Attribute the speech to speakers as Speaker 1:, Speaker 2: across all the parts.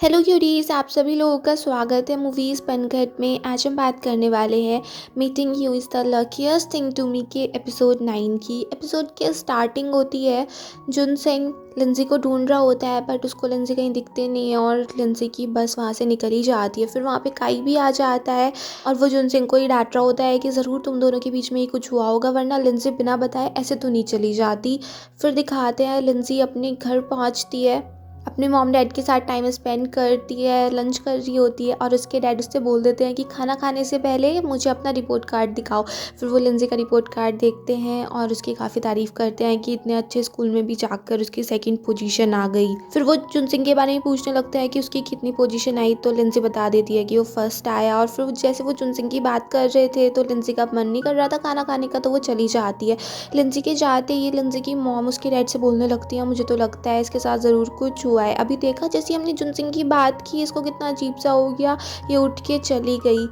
Speaker 1: Hello curies, आप सभी लोगों का स्वागत है मूवीज़ पनघट में। आज हम बात करने वाले हैं meeting you is the luckiest thing to me के एपिसोड 9 की। एपिसोड की स्टार्टिंग होती है, जुनसेंग लिंजी को ढूंढ रहा होता है बट उसको लिंजी कहीं दिखते नहीं है और लिंजी की बस वहाँ से निकल ही जाती है। फिर वहाँ पे काई भी आ जाता है और वो जुनसेंग को ही डांट रहा होता है कि ज़रूर तुम दोनों के बीच में ही कुछ हुआ होगा, वरना लिंजी बिना बताए ऐसे तो नहीं चली जाती। फिर दिखाते हैं लिंजी अपने घर पहुँचती है, अपने मॉम डैड के साथ टाइम स्पेंड करती है, लंच कर रही होती है और उसके डैड उससे बोल देते हैं कि खाना खाने से पहले मुझे अपना रिपोर्ट कार्ड दिखाओ। फिर वो लिंजी का रिपोर्ट कार्ड देखते हैं और उसकी काफ़ी तारीफ़ करते हैं कि इतने अच्छे स्कूल में भी जाकर उसकी सेकंड पोजीशन आ गई। फिर वो जुनसिंग के बारे में पूछने लगते हैं कि उसकी कितनी पोजीशन आई, तो लिंजी बता देती है कि वो फर्स्ट आया। और फिर जैसे वो जुनसिंग की बात कर रहे थे तो लिंजी का मन नहीं कर रहा था खाना खाने का, तो वो चली जाती है। लिंजी के जाते ही लिंजी की मॉम उसके डैड से बोलने लगती है, मुझे तो लगता है इसके साथ ज़रूर कुछ हुआ है। अभी देखा जैसे हमने जुनसिंग की बात की, इसको कितना अजीब सा हो गया, ये उठ के चली गई।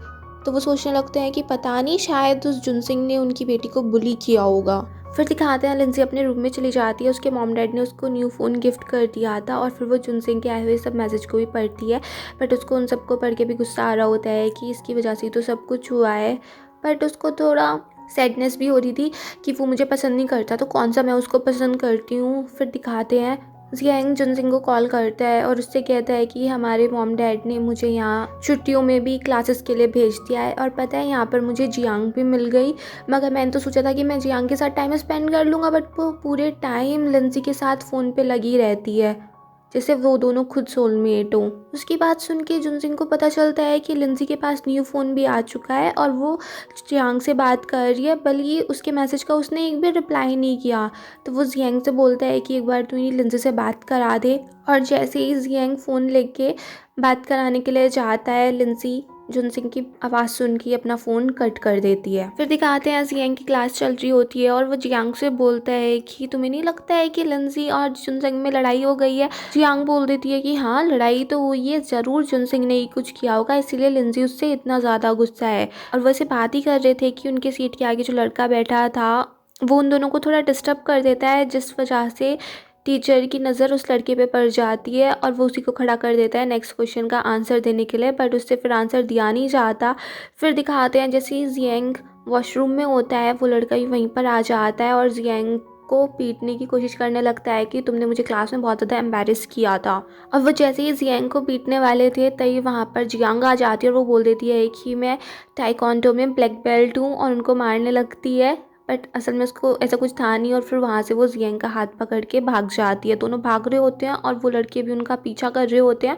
Speaker 1: तो वो सोचने लगते हैं कि पता नहीं, शायद उस जुनसिंग ने उनकी बेटी को बुली किया होगा। फिर दिखाते हैं लिंजी अपने रूम में चली जाती है, उसके मॉम डैड ने उसको न्यू फ़ोन गिफ्ट कर दिया था। और फिर वो जुनसिंग के आए हुए सब मैसेज को भी पढ़ती है, बट उसको उन सबको पढ़ के भी गुस्सा आ रहा होता है कि इसकी वजह से तो सब कुछ हुआ है। बट उसको थोड़ा सैडनेस भी हो रही थी कि वो मुझे पसंद नहीं करता तो कौन सा मैं उसको पसंद करती हूँ। फिर दिखाते हैं जियांग जुनसिंग को कॉल करता है और उससे कहता है कि हमारे मॉम डैड ने मुझे यहाँ छुट्टियों में भी क्लासेस के लिए भेज दिया है और पता है यहाँ पर मुझे जियांग भी मिल गई। मगर मैंने तो सोचा था कि मैं जियांग के साथ टाइम स्पेंड कर लूँगा, बट वो पूरे टाइम लिंजी के साथ फ़ोन पे लगी रहती है, जैसे वो दोनों खुद सोलमेट हों। उसकी बात सुन के जुनसिंग को पता चलता है कि लिंजी के पास न्यू फ़ोन भी आ चुका है और वो जियांग से बात कर रही है, बल्कि उसके मैसेज का उसने एक भी रिप्लाई नहीं किया। तो वो जियांग से बोलता है कि एक बार तू लिंजी से बात करा दे। और जैसे ही जियांग फ़ोन लेके बात कराने के लिए जाता है, लिंजी जुनसिंग की आवाज़ सुन के अपना फ़ोन कट कर देती है। फिर दिखाते हैं जियांग की क्लास चल रही होती है और वो जियांग से बोलता है कि तुम्हें नहीं लगता है कि लिंजी और जुनसिंग में लड़ाई हो गई है। जियांग बोल देती है कि हाँ, लड़ाई तो हुई है, ज़रूर जुनसिंग ने ही कुछ किया होगा, इसीलिए लिंजी उससे इतना ज़्यादा गुस्सा है। और वैसे बात ही कर रहे थे कि उनके सीट के आगे जो लड़का बैठा था वो उन दोनों को थोड़ा डिस्टर्ब कर देता है, जिस वजह से टीचर की नज़र उस लड़के पे पड़ जाती है और वो उसी को खड़ा कर देता है नेक्स्ट क्वेश्चन का आंसर देने के लिए, बट उससे फिर आंसर दिया नहीं जाता। फिर दिखाते हैं जैसे ही जियांग वॉशरूम में होता है, वो लड़का भी वहीं पर आ जाता है और जियांग को पीटने की कोशिश करने लगता है कि तुमने मुझे क्लास में बहुत ज़्यादा एम्बैरेस किया था। और वो जैसे ही जियांग को पीटने वाले थे तभी वहाँ पर जियांग आ जाती है और वो बोल देती है कि मैं ताइक्वांडो में ब्लैक बेल्ट हूँ, और उनको मारने लगती है। बट असल में उसको ऐसा कुछ था नहीं और फिर वहाँ से वो जियांग का हाथ पकड़ के भाग जाती है। दोनों भाग रहे होते हैं और वो लड़के भी उनका पीछा कर रहे होते हैं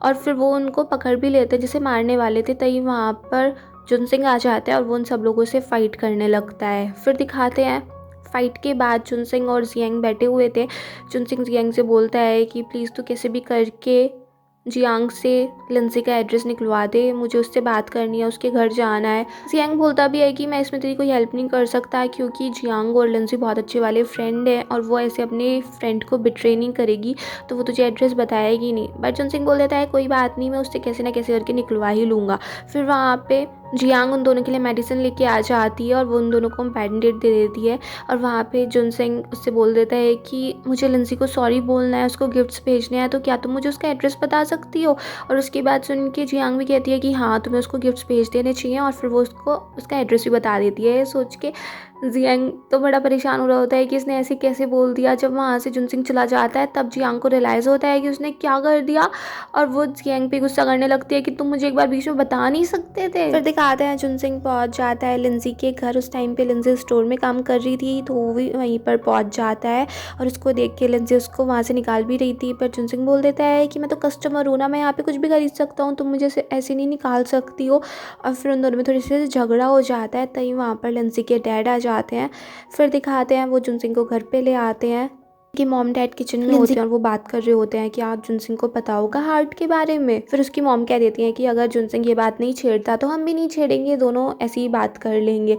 Speaker 1: और फिर वो उनको पकड़ भी लेते हैं जैसे मारने वाले थे, तभी वहाँ पर जुनसिंग आ जाता है और वो उन सब लोगों से फ़ाइट करने लगता है। फिर दिखाते हैं फाइट के बाद जुनसिंग और जियांग बैठे हुए थे। जुनसिंग जियांग से बोलता है कि प्लीज़ तू कैसे भी करके जियांग से लिंजी का एड्रेस निकलवा दे, मुझे उससे बात करनी है, उसके घर जाना है। जियांग बोलता भी है कि मैं इसमें तेरी कोई हेल्प नहीं कर सकता क्योंकि जियांग और लिंजी बहुत अच्छे वाले फ्रेंड हैं और वो ऐसे अपने फ्रेंड को बिट्रे नहीं करेगी, तो वो तुझे एड्रेस बताएगी नहीं। बट जुनसिंग बोल देता है कोई बात नहीं, मैं उससे कैसे ना कैसे करके निकलवा ही लूँगा। फिर वहाँ पे जियांग उन दोनों के लिए मेडिसिन लेके आ जाती है और वो उन दोनों को बैंडेड दे देती है। और वहाँ पे जुनसिंग उससे बोल देता है कि मुझे लिंजी को सॉरी बोलना है, उसको गिफ्ट्स भेजने हैं, तो क्या तुम मुझे उसका एड्रेस बता सकती हो। और उसकी बात सुन के जियांग भी कहती है कि हाँ, तुम्हें उसको गिफ्ट्स भेज देने चाहिए, और फिर वो उसको उसका एड्रेस भी बता देती है। ये सोच के जियांग तो बड़ा परेशान हो रहा होता है कि इसने ऐसे कैसे बोल दिया। जब वहाँ से जुनसिंग चला जाता है तब जियांग को रियलाइज़ होता है कि उसने क्या कर दिया और वो जियांग पे गुस्सा करने लगती है कि तुम मुझे एक बार बीच में बता नहीं सकते थे। फिर दिखाते हैं जुनसिंग पहुँच जाता है लिंजी के घर। उस टाइम पे लिंजी स्टोर में काम कर रही थी तो वो भी वहीं पर पहुँच जाता है और उसको देख के लिंजी उसको वहाँ से निकाल भी रही थी, पर जुनसिंग बोल देता है कि मैं तो कस्टमर हूँ ना, मैं यहाँ पे कुछ भी खरीद सकता हूँ, तुम मुझे ऐसे नहीं निकाल सकती हो। और फिर उन दोनों में थोड़ी सी झगड़ा हो जाता है, तभी वहाँ पर लिंजी के डैड आ जाते हैं। फिर दिखाते हैं वो जुनसिंग को घर पे ले आते हैं कि मॉम डैड किचन में होते हैं और वो बात कर रहे होते हैं कि आप जुनसिंग को पता होगा हार्ट के बारे में। फिर उसकी मॉम कह देती है कि अगर जुनसिंग ये बात नहीं छेड़ता तो हम भी नहीं छेड़ेंगे, दोनों ऐसी ही बात कर लेंगे।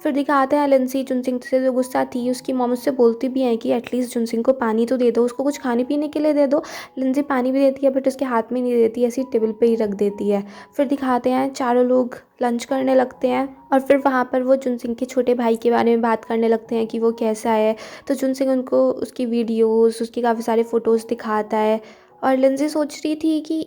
Speaker 1: फिर दिखाते हैं लिंजी जुनसिंग से जो गुस्सा थी, उसकी मॉम उससे बोलती भी है कि एटलीस्ट जुनसिंग को पानी तो दे दो, उसको कुछ खाने पीने के लिए दे दो। लिंजी पानी भी देती है बट उसके हाथ में नहीं देती, ऐसी टेबल पे ही रख देती है। फिर दिखाते हैं चारों लोग लंच करने लगते हैं और फिर वहाँ पर वो जुनसिंग के छोटे भाई के बारे में बात करने लगते हैं कि वो कैसा है। तो जुनसिंग उनको उसकी वीडियोस, उसकी काफ़ी सारे फ़ोटोज़ दिखाता है और लिंजी सोच रही थी कि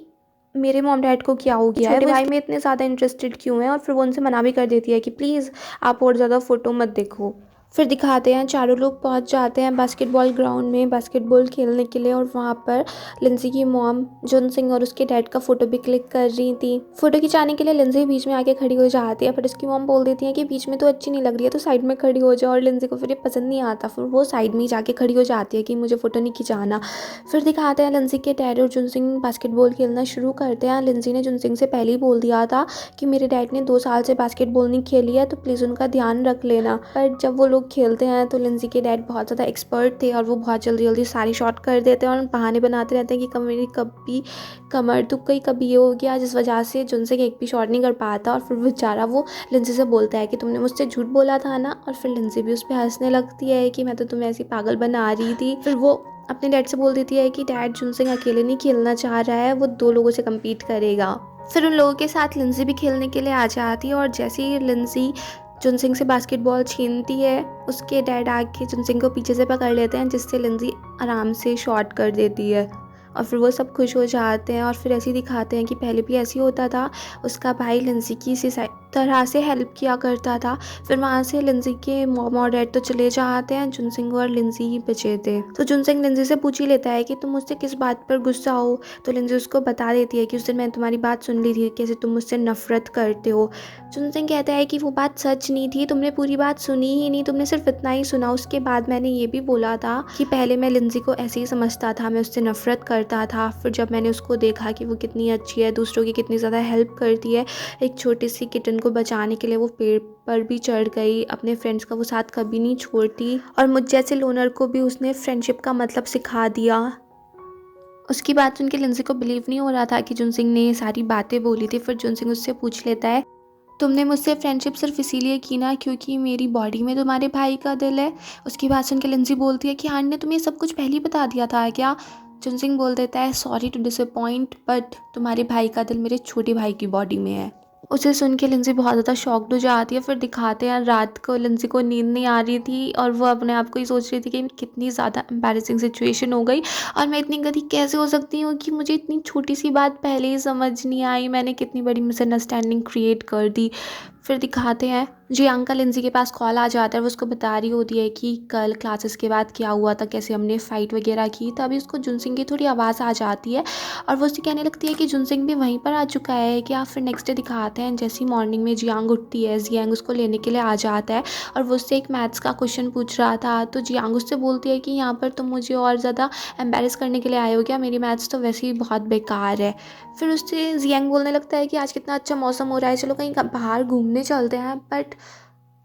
Speaker 1: मेरे मॉम डैड को क्या हो गया है, छोटे भाई में इतने ज़्यादा इंटरेस्टेड क्यों है, और फिर वो उनसे मना भी कर देती है कि प्लीज़ आप और ज़्यादा फ़ोटो मत देखो। फिर दिखाते हैं चारों लोग पहुंच जाते हैं बास्केटबॉल ग्राउंड में बास्केटबॉल खेलने के लिए, और वहाँ पर लिंजी की मॉम जुन सिंह और उसके डैड का फ़ोटो भी क्लिक कर रही थी। फ़ोटो खिंचाने के लिए लिंजी बीच में आके खड़ी हो जाती है, पर उसकी मॉम बोल देती है कि बीच में तो अच्छी नहीं लग रही है, तो साइड में खड़ी हो जाओ, और लिंजी को फिर ये पसंद नहीं आता, फिर वो साइड में ही जाके खड़ी हो जाती है कि मुझे फ़ोटो नहीं खिंचाना। फिर दिखाते हैं लिंजी के डैड और जुन सिंह बास्केटबॉल खेलना शुरू करते हैं। लिंजी ने जुन सिंह से पहले ही बोल दिया था कि मेरे डैड ने 2 साल से बास्केटबॉल नहीं खेली है, तो प्लीज़ उनका ध्यान रख लेना। पर जब वो लोग खेलते हैं तो लिंजी के डैड बहुत ज़्यादा एक्सपर्ट थे, और वो बहुत जल्दी जल्दी सारी शॉट कर देते हैं, और बहाने बनाते रहते हैं कि मेरी कभी कमर दुख गई, कभी ये हो गया, जिस वजह से जुन सिंह एक भी शॉट नहीं कर पाता। और फिर बेचारा वो लिंजी से बोलता है कि तुमने मुझसे झूठ बोला था ना, और फिर लिंजी भी उस पर हंसने लगती है कि मैं तो तुम्हें ऐसी पागल बना रही थी। फिर वो अपने डैड से बोल देती है कि डैड जुन सिंह अकेले नहीं खेलना चाह रहा है, वो 2 लोगों से कम्पीट करेगा। फिर उन लोगों के साथ लिंजी भी खेलने के लिए आ जाती है, और जैसे ही लिंजी जुन सिंह से बास्केटबॉल छीनती है, उसके डैड आके जुन सिंह को पीछे से पकड़ लेते हैं, जिससे लिंजी आराम से शॉट कर देती है, और फिर वो सब खुश हो जाते हैं। और फिर ऐसे ही दिखाते हैं कि पहले भी ऐसे ही होता था, उसका भाई लिंजी की इसी तरह से हेल्प किया करता था। फिर वहाँ से लिंजी के मॉम और डैड तो चले जाते हैं, जुन सिंह और लिंजी ही बचे थे। तो जुन सिंह लिंजी से पूछ ही लेता है कि तुम मुझसे किस बात पर गुस्सा हो, तो लिंजी उसको बता देती है कि उस दिन मैंने तुम्हारी बात सुन ली थी, कैसे तुम मुझसे नफरत करते हो। जुन सिंह कहता है कि वो बात सच नहीं थी, तुमने पूरी बात सुनी ही नहीं, तुमने सिर्फ इतना ही सुना। उसके बाद मैंने ये भी बोला था कि पहले मैं लिंजी को ऐसे ही समझता था, मैं उससे नफरत करता था, फिर जब मैंने उसको देखा कि वो कितनी अच्छी है, दूसरों की कितनी ज़्यादा हेल्प करती है, एक छोटी सी किटन को बचाने के लिए वो पेड़ पर भी चढ़ गई, अपने फ्रेंड्स का वो साथ कभी नहीं छोड़ती, और मुझ जैसे लोनर को भी उसने फ्रेंडशिप का मतलब सिखा दिया। उसकी बात सुन के लिंजी को बिलीव नहीं हो रहा था कि जुन सिंह ने ये सारी बातें बोली थी। फिर जुन सिंह उससे पूछ लेता है, तुमने मुझसे फ्रेंडशिप सिर्फ इसीलिए की ना क्योंकि मेरी बॉडी में तुम्हारे भाई का दिल है। उसकी बात सुन के लिंजी बोलती है कि आंट ने तुम्हें सब कुछ पहले ही बता दिया था क्या। जुन सिंह बोल देता है, सॉरी टू डिसअपॉइंट, बट तुम्हारे भाई का दिल मेरे छोटे भाई की बॉडी में है। उसे सुन के लिंजी बहुत ज़्यादा शॉक्ड हो जाती है। फिर दिखाते हैं रात को लिंजी को नींद नहीं आ रही थी, और वो अपने आप को ही सोच रही थी कि कितनी ज़्यादा एम्बैरेसिंग सिचुएशन हो गई, और मैं इतनी गधी कैसे हो सकती हूँ कि मुझे इतनी छोटी सी बात पहले ही समझ नहीं आई, मैंने कितनी बड़ी मिसअंडरस्टैंडिंग क्रिएट कर दी। फिर दिखाते हैं जी अंकल लिंजी के पास कॉल आ जाता है, वो उसको बता रही होती है कि कल क्लासेस के बाद क्या हुआ था, कैसे हमने फ़ाइट वगैरह की। तभी उसको जुन सिंह की थोड़ी आवाज़ आ जाती है, और वो उससे कहने लगती है कि जुन सिंह भी वहीं पर आ चुका है क्या। फिर नेक्स्ट डे दिखाते हैं जैसी मॉर्निंग में जियांग उठती है, जियांग उसको लेने के लिए आ जाता है, और वो उससे एक मैथ्स का क्वेश्चन पूछ रहा था। तो जियांग उससे बोलती है कि यहाँ पर तुम मुझे और ज़्यादा एम्बेरस करने के लिए आए हो क्या, मेरी मैथ्स तो वैसे ही बहुत बेकार है। फिर उससे जियांग बोलने लगता है कि आज कितना अच्छा मौसम हो रहा है, चलो कहीं बाहर घूमने चलते हैं। बट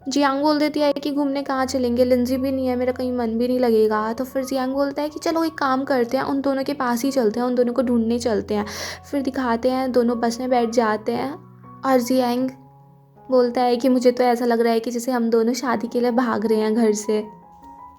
Speaker 1: जियांग बोल देती है कि घूमने कहाँ चलेंगे, लिंजी भी नहीं है, मेरा कहीं मन भी नहीं लगेगा। तो फिर जियांग बोलता है कि चलो एक काम करते हैं, उन दोनों के पास ही चलते हैं, उन दोनों को ढूंढने चलते हैं। फिर दिखाते हैं दोनों बस में बैठ जाते हैं, और जियांग बोलता है कि मुझे तो ऐसा लग रहा है कि जैसे हम दोनों शादी के लिए भाग रहे हैं घर से।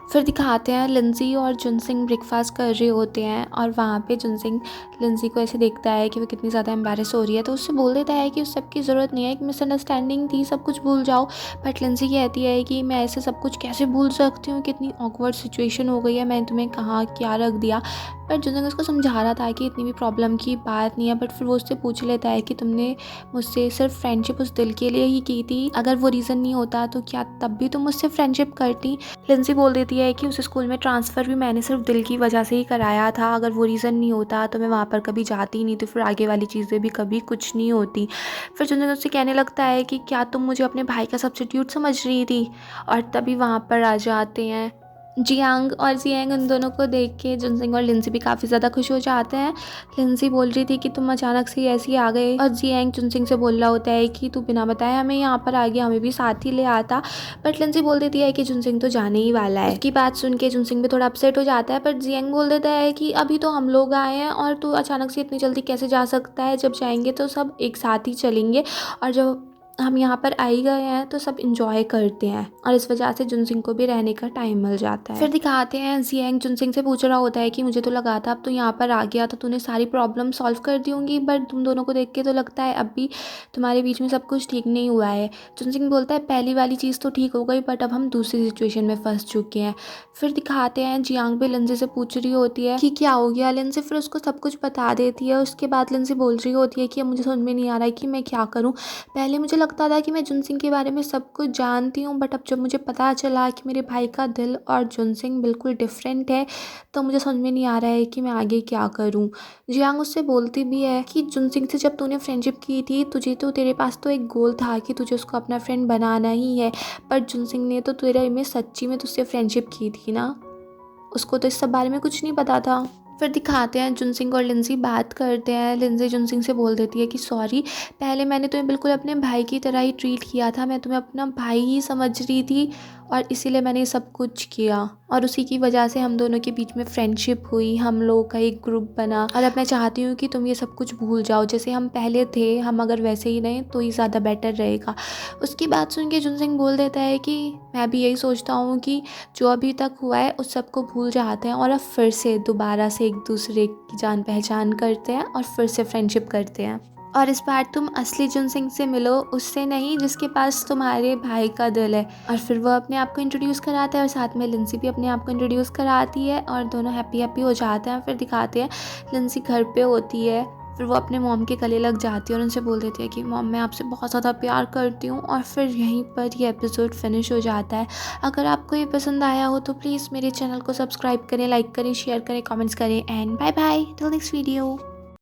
Speaker 1: फिर दिखाते हैं लिंजी और जुन सिंह ब्रेकफास्ट कर रहे होते हैं, और वहाँ पे जुन सिंह लिंजी को ऐसे देखता है कि वो कितनी ज़्यादा एम्बैरेस हो रही है, तो उससे बोल देता है कि उस सब की ज़रूरत नहीं है, एक मिसअंडरस्टैंडिंग थी, सब कुछ भूल जाओ। बट लिंजी कहती है कि मैं ऐसे सब कुछ कैसे भूल सकती हूँ, कितनी ऑकवर्ड सिचुएशन हो गई है, मैंने तुम्हें कहाँ क्या रख दिया। बट जुन सिंह उसको समझा रहा था कि इतनी भी प्रॉब्लम की बात नहीं है। बट फिर वो उससे पूछ लेता है कि तुमने मुझसे सिर्फ फ्रेंडशिप उस दिल के लिए ही की थी, अगर वो रीज़न नहीं होता तो क्या तब भी तुम मुझसे फ्रेंडशिप करती। लिंजी बोल देती है कि उस स्कूल में ट्रांसफ़र भी मैंने सिर्फ दिल की वजह से ही कराया था, अगर वो रीज़न नहीं होता तो मैं वहाँ पर कभी जाती ही नहीं, तो फिर आगे वाली चीज़ें भी कभी कुछ नहीं होती। फिर जुन उससे कहने लगता है कि क्या तुम मुझे अपने भाई का सब्स्टिट्यूट समझ रही थी, और तभी वहाँ पर आ जाते हैं जियांग और जियांग। उन दोनों को देख के जुन सिंह और लिंजी भी काफ़ी ज़्यादा खुश हो जाते हैं। लिंजी बोल रही थी कि तुम अचानक से ऐसे ही आ गए, और जियांग जुन सिंह से बोल रहा होता है कि तू बिना बताए हमें यहाँ पर आ गया, हमें भी साथ ही ले आता। बट लिंजी बोल देती है कि जुन सिंह तो जाने ही वाला है। उसकी बात सुन के जुन सिंह भी थोड़ा अपसेट हो जाता है, पर जियांग बोल देता है कि अभी तो हम लोग आए हैं, और तू अचानक से इतनी जल्दी कैसे जा सकता है, जब जाएंगे तो सब एक साथ ही चलेंगे, और जब हम यहाँ पर आ ही गए हैं तो सब इंजॉय करते हैं और इस वजह से जुनसिंग को भी रहने का टाइम मिल जाता है। फिर दिखाते हैं जियांग जुनसिंग से पूछ रहा होता है कि मुझे तो लगा था अब तो यहाँ पर आ गया तो तूने सारी प्रॉब्लम सॉल्व कर दी होंगी, बट तुम दोनों को देख के तो लगता है अब भी तुम्हारे बीच में सब कुछ ठीक नहीं हुआ है। जुनसिंग बोलता है पहली वाली चीज़ तो ठीक हो गई बट अब हम दूसरी सिचुएशन में फंस चुके हैं। फिर दिखाते हैं जियांग भी लिंजी से पूछ रही होती है कि क्या हो गया। लिंजी फिर उसको सब कुछ बता देती है। उसके बाद लिंजी बोल रही होती है कि अब मुझे समझ में नहीं आ रहा है कि मैं क्या करूँ। पहले मुझे लगता था कि मैं जुनसिंग के बारे में सब कुछ जानती हूँ, बट अब जब मुझे पता चला कि मेरे भाई का दिल और जुनसिंग बिल्कुल डिफरेंट है तो मुझे समझ में नहीं आ रहा है कि मैं आगे क्या करूँ। जियांग उससे बोलती भी है कि जुनसिंग से जब तूने फ्रेंडशिप की थी तेरे पास तो एक गोल था कि तुझे उसको अपना फ्रेंड बनाना ही है, पर जुनसिंग ने तो तेरे में सच्ची में तुझसे फ्रेंडशिप की थी ना, उसको तो इस सब बारे में कुछ नहीं पता था। फिर दिखाते हैं जुनसिंग और लिंजी बात करते हैं। लिंजी जुनसिंग से बोल देती है कि सॉरी, पहले मैंने तुम्हें बिल्कुल अपने भाई की तरह ही ट्रीट किया था, मैं तुम्हें अपना भाई ही समझ रही थी और इसीलिए मैंने सब कुछ किया और उसी की वजह से हम दोनों के बीच में फ्रेंडशिप हुई, हम लोगों का एक ग्रुप बना और अब मैं चाहती हूँ कि तुम ये सब कुछ भूल जाओ, जैसे हम पहले थे हम अगर वैसे ही रहें तो ही ज़्यादा बेटर रहेगा। उसकी बात सुन के जुनसिंग बोल देता है कि मैं भी यही सोचता हूँ कि जो अभी तक हुआ है उस सबको भूल जाते हैं और अब फिर से दोबारा से एक दूसरे की जान पहचान करते हैं और फिर से फ्रेंडशिप करते हैं। और इस बार तुम असली जुनसिंग से मिलो, उससे नहीं जिसके पास तुम्हारे भाई का दिल है। और फिर वो अपने आप को इंट्रोड्यूस कराता है और साथ में लिंसी भी अपने आप को इंट्रोड्यूस कराती है और दोनों हैप्पी हैप्पी हो जाते हैं। फिर दिखाते हैं लिंसी घर पे होती है, फिर वो अपने मॉम के गले लग जाती है और उनसे बोल देती है कि मॉम मैं आपसे बहुत ज़्यादा प्यार करती हूँ। और फिर यहीं पर ये एपिसोड फिनिश हो जाता है। अगर आपको ये पसंद आया हो तो प्लीज़ मेरे चैनल को सब्सक्राइब करें, लाइक करें, शेयर करें, कमेंट्स करें and bye bye till next video.